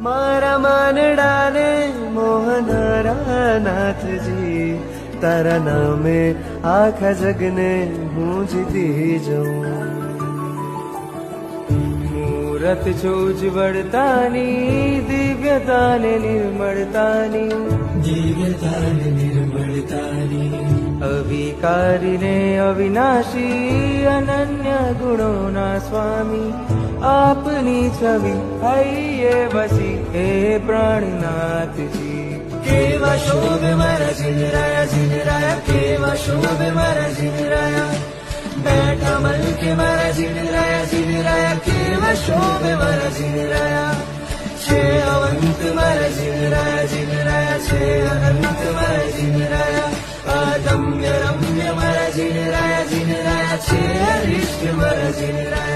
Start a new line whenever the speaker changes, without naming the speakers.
મારા માનડાને મોહનારા નાથજી, તારા નામે આખા જગને હું જીતી જાઉં. મૂરત છો ઉજ્જવળતાની, દિવ્યતાને નિર્મળતાની,
દિવ્યતાને નિર્મળતાની,
અવિકારીને અવિનાશી, અનન્ય ગુણોના સ્વામી, આપની છવી હૈયે વસી હે પ્રાણનાથજી.
કેવા શોભે મારા જીનરાયા, જીનરાયા કેવા શોભે મારા જીનરાયા, બેઠા મલકે મારા જીનરાયા, જીનરાયા કેવા શોભે મારા જીનરાયા. છે અવંત મારા જીનરાયા, જીનરાયા છે અનંત મારા જીનરાયા, અદમ્ય રમ્ય મારા જીનરાયા, જીનરાયા છે અરિષ્ટ મારા જીનરાયા.